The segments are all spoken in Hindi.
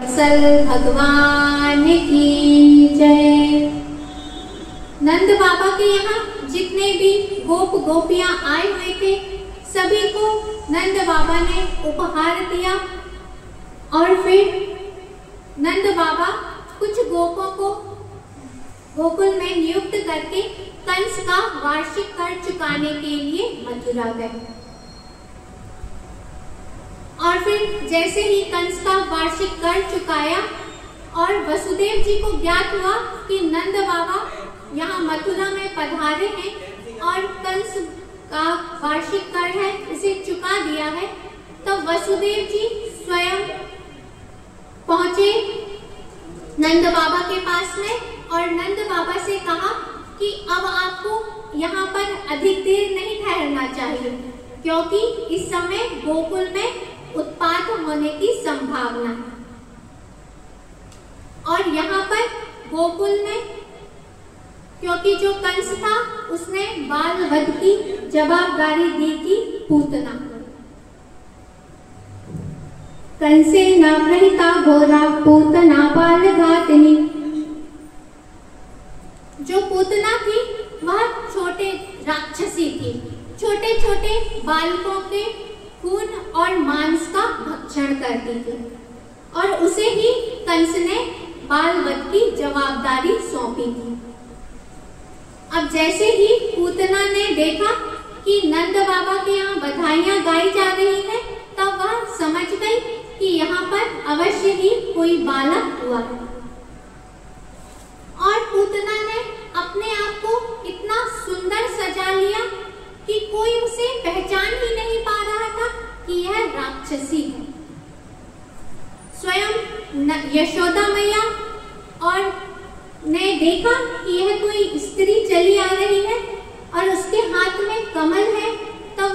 सल भगवान की जय। नंद बाबा के यहाँ जितने भी गोप गोपियां आए हुए थे सभी को नंद बाबा ने उपहार दिया और फिर नंद बाबा कुछ गोपों को गोकुल में नियुक्त करके कंस का वार्षिक कर चुकाने के लिए मथुरा गए। और फिर जैसे ही कंस का वार्षिक कर चुकाया और वसुदेव जी को ज्ञात हुआ कि नंद बाबा यहाँ मथुरा में पधारे हैं और कंस का वार्षिक कर है इसे चुका दिया है, तो वसुदेव जी स्वयं पहुंचे नंद बाबा के पास में और नंद बाबा से कहा कि अब आपको यहाँ पर अधिक देर नहीं ठहरना चाहिए क्योंकि इस समय गोकुल में उत्पात होने की संभावना है और यहाँ पर गोकुल में क्योंकि जो कंस था उसने बाल वध की जवाबदारी दी थी पूतना। कंसे न प्रहिता घोरा पूतना बाल घातनी। जो पूतना थी वह छोटे राक्षसी थी, छोटे छोटे बालकों के खून और मांस का भक्षण करती थी और उसे ही कंस ने बाल वध की जवाबदारी सौंपी थी। अब जैसे ही पूतना ने देखा कि नंद बाबा के यहाँ बधाइयां गाई जा रही हैं, तब वह समझ गई कि यहाँ पर अवश्य ही कोई बालक हुआ है और पूतना ने अपने आप को इतना सुंदर सजा लिया कि कोई उसे पहचान ही नहीं पा रहा था कि यह राक्षसी है। स्वयं यशोदा मैया और ने देखा कि यह कोई स्त्री चली आ रही है और उसके हाथ में कमल है, तब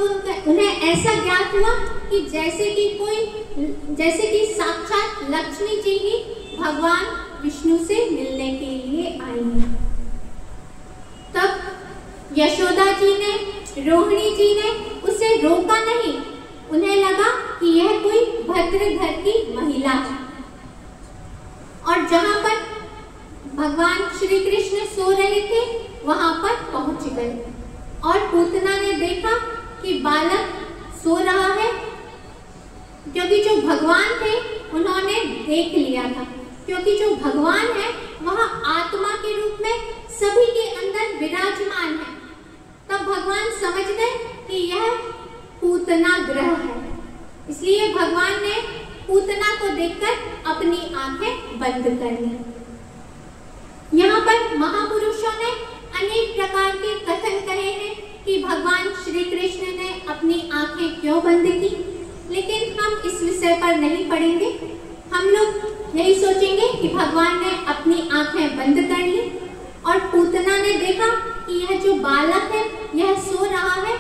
उन्हें ऐसा ज्ञात हुआ कि जैसे कि साक्षात लक्ष्मी जी ही भगवान विष्णु से मिलने के लिए आई हैं। तब यशोदा जी ने, रोहिणी जी ने उसे रोका नहीं, उन्हें लगा कि यह कोई भद्र घर की महिला है और जहां पर भगवान श्री कृष्ण सो रहे थे वहां पर पहुंच गए और पूतना ने देखा कि बालक सो रहा है क्योंकि जो भगवान थे उन्होंने देख लिया था, क्योंकि जो भगवान है वह आत्मा के रूप में सभी के अंदर विराजमान है। तब भगवान समझ गए कि यह पूतना ग्रह है, इसलिए भगवान ने पूतना को देखकर अपनी आंखें बंद कर ली। यहाँ पर महापुरुषों ने अनेक प्रकार के कथन कहे हैं कि भगवान श्री कृष्ण ने अपनी आंखें क्यों बंद की, लेकिन हम इस विषय पर नहीं पढ़ेंगे। हम लोग यही सोचेंगे कि भगवान ने अपनी आंखें बंद कर ली और पूतना ने देखा कि यह जो बालक है यह सो रहा है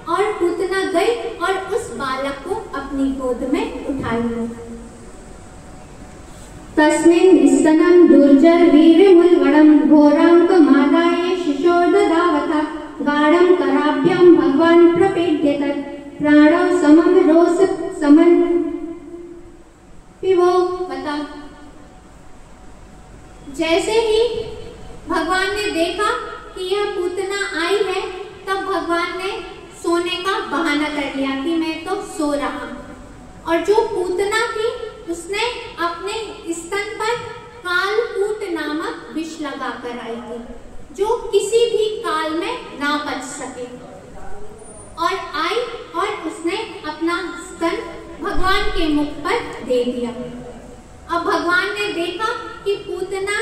और पूतना गई और उस बालक को अपनी गोद में उठा लिया। तस्मिन् स्तनं दुर्जर वीरमुल्गणं घोराङ्कमादाय शिशोर्दधावता गाढं कराभ्यां भगवान् प्रपेद्यत प्राणौ समं रोष समन् पिबो। बता, जैसे ही भगवान ने देखा कि यह पूतना आई है तब भगवान ने सोने का बहाना कर लिया कि मैं तो सो रहा हूं और जो पूतना थी उसने अपने स्तन पर कालकूट नामक विष लगा कर आई थी जो किसी भी काल में ना बच सके और आई और उसने अपना स्तन भगवान के मुख पर दे दिया। अब भगवान ने देखा कि पूतना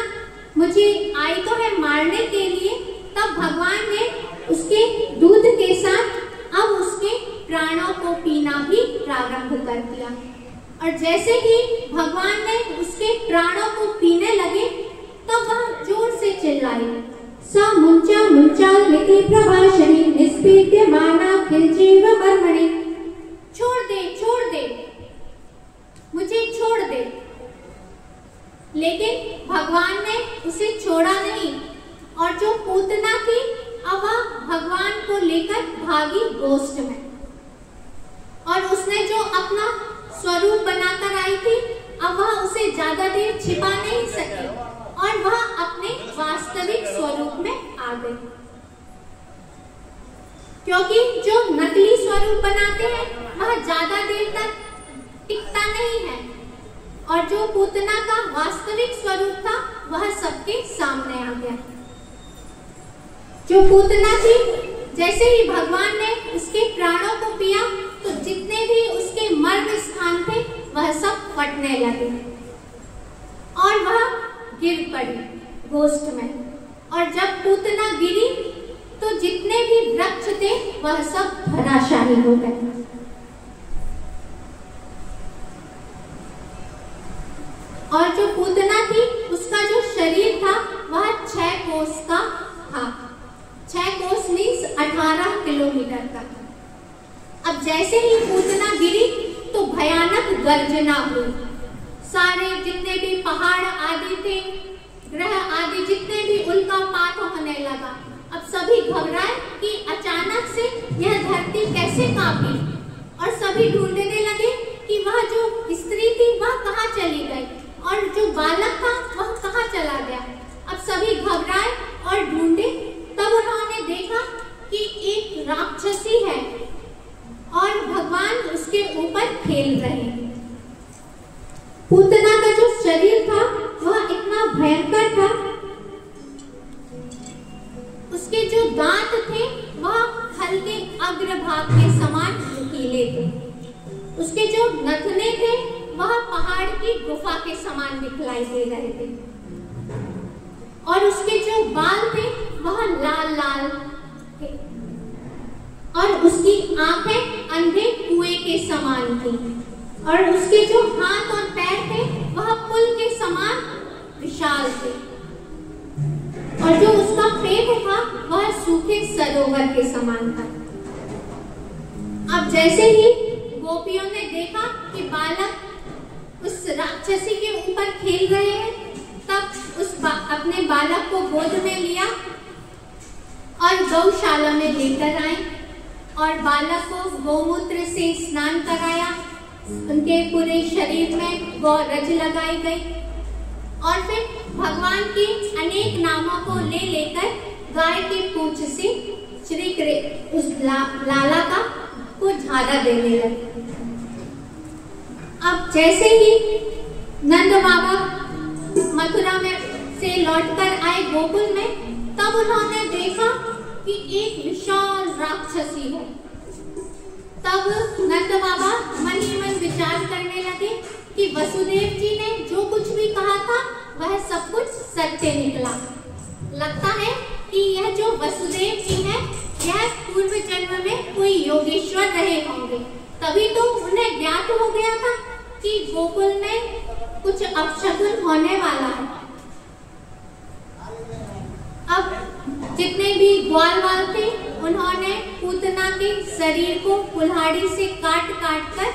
मुझे आई तो है मारने के लिए, तब भगवान ने उसके दूध के साथ अब उसके प्राणों को पीना भी प्रारंभ कर दिया और जैसे ही भगवान ने उसके प्राणों को पीने लगे तो वह जोर से चिल्लाई, सा मुंचा मुंचा लिति प्रभाषणी निष्पीड्य माना खिलजीव मर्मणि। छोड़ दे, छोड़ दे, मुझे छोड़ दे। लेकिन भगवान ने उसे छोड़ा नहीं और जो पूतना थी अब वह भगवान को लेकर भागी गोष्ठ में और उसने जो अपना स्वरूप बनाकर आई थी अब वह उसे ज्यादा देर छिपा नहीं सके और वह अपने वास्तविक स्वरूप में आ गई। क्योंकि जो नकली स्वरूप बनाते हैं वह ज्यादा देर तक टिकता नहीं है और जो पूतना का वास्तविक स्वरूप था वह सबके सामने आ गया। जो पूतना थी, जैसे ही भगवान ने उसके प्राणों को पिया तो जितने भी उसके मर्म स्थान थे वह सब फटने लगे और वह गिर पड़ी गोष्ठ में। और जब पूतना गिरी तो जितने भी वृक्ष थे वह सब धराशायी हो गए। और जो पूतना थी उसका जो शरीर था वह 6 कोस का था। 6 कोस मीन्स 18 किलोमीटर का। अब जैसे ही पूतना गिरी तो भयानक गर्जना हुई। सारे जितने भी पहाड़ आदि थे, ग्रह आदि जितने भी उल्कापात होने लगा। अब सभी घबराए कि अचानक से यह धरती कैसे कांपी और सभी ढूंढने लगे कि वह जो स्त्री थी वह कहाँ चली गई और जो बालक था वह कहाँ चला गया। अब सभी घबराए और ढूंढे, तब उन्होंने देखा कि एक राक्षसी है और भगवान उसके ऊपर खेल रहे हैं। पूतना का जो शरीर था वह इतना भयंकर था, उसके जो दांत थे वह हल्के अग्रभाग के समान नुकीले थे। उसके जो नथने थे वह पहाड़ की गुफा के समान दिखलाई दे रहे थे और उसके जो बाल थे वह लाल लाल थे और उसकी आंखें अंधे कुएं के समान थी और उसके जो हाथ और पैर थे वह पुल के समान विशाल थे और जो उसका पेट था वह सूखे सरोवर के समान था। अब जैसे ही गोपियों ने देखा कि बालक उस राक्षसी के ऊपर खेल रहे हैं, तब अपने बालक को गोद में लिया और गौशाला में लेकर आए और बालक को गोमूत्र से स्नान कराया। उनके पूरे शरीर में गौरज लगाई गई और फिर भगवान के अनेक नामों को ले लेकर गाय की पूंछ से उस लाला को झाड़ा देने लगे। अब जैसे ही नंद बाबा मथुरा में से लौटकर आए गोकुल में, तब उन्होंने देखा कि एक विशाल राक्षसी है। तब नंद बाबा मन ही मन विचार करने लगे कि वसुदेव जी ने जो कुछ भी कहा था वह सब कुछ सत्य निकला। लगता है कि यह जो वसुदेव जी है यह पूर्व जन्म में कोई योगेश्वर रहे होंगे, तभी तो उन्हें ज्ञात हो गया था कि गोकुल में कुछ अपशकुन होने वाला है। अब जितने भी ग्वाल वाल थे उन्होंने पूतना के शरीर को कुल्हाड़ी से काट काट कर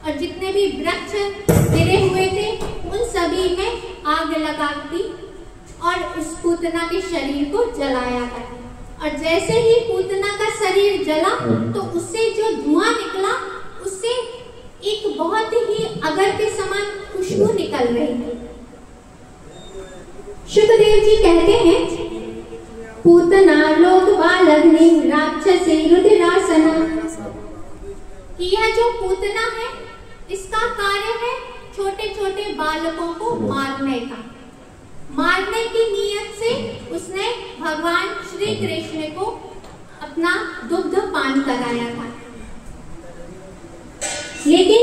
और जितने भी वृक्ष गिरे हुए थे उन सभी में आग लगा दी और उस पूतना के शरीर को जलाया गया। और जैसे ही पूतना का शरीर जला तो उससे जो धुआं निकला उससे एक बहुत ही अगर के समान खुशबू निकल रही थी। शुकदेव जी कहते हैं, पूतना लोक बालग्नि राक्षसी रुधिरासना, कि यह जो पूतना है इसका कार्य है छोटे छोटे बालकों को मारने का। मारने की नीयत से उसने भगवान श्री कृष्ण को अपना दुग्ध पान कराया था, लेकिन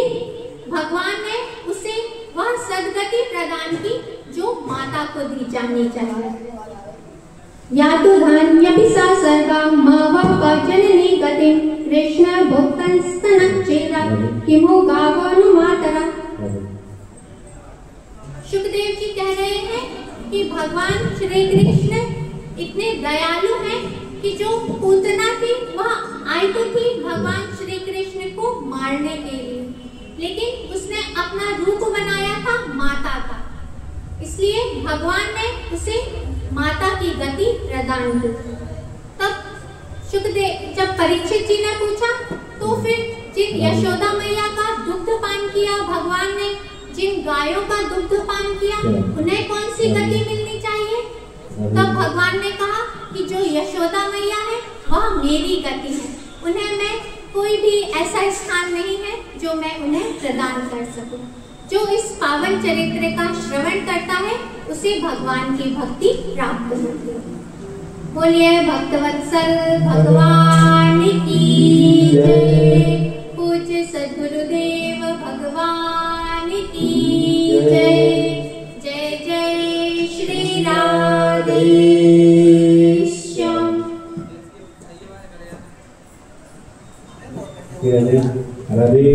भगवान ने उसे वह सद्गति प्रदान की जो माता को दी जानी चाहिए। या तो धान्यभिसा सर्गा जननी गतिं कृष्ण भुक्तं स्तनच्चेदा किमु गावनुमातरा। शुकदेव जी कह रहे हैं कि भगवान श्री कृष्ण इतने दयालु हैं कि जो पूतना थी वह आई तो थी भगवान श्री कृष्ण को मारने के लिए, लेकिन उसने अपना रूप बनाया था माता का, इसलिए भगवान ने उसे माता की गति प्रदान की। तब शुकदेव जब परीक्षित जी ने पूछा तो फिर जिन यशोदा मैया का दुग्ध पान किया भगवान ने जिन गायों का दुग्धपान किया उन्हें कौन सी गति मिलनी चाहिए? तब भगवान ने कहा कि जो यशोदा मैया है वह मेरी गति है, उन्हें मैं कोई भी ऐसा स्थान नहीं है जो मैं उन्हें प्रदान कर सकूं। जो इस पावन चरित्र का श्रवण करता है उसे भगवान की भक्ति प्राप्त होती है। बोलिए भक्तवत्सल भगवान की जय। पूज्य सद्गुरुदेव भगवान की जय। जय जय श्री राधे श्याम। राधे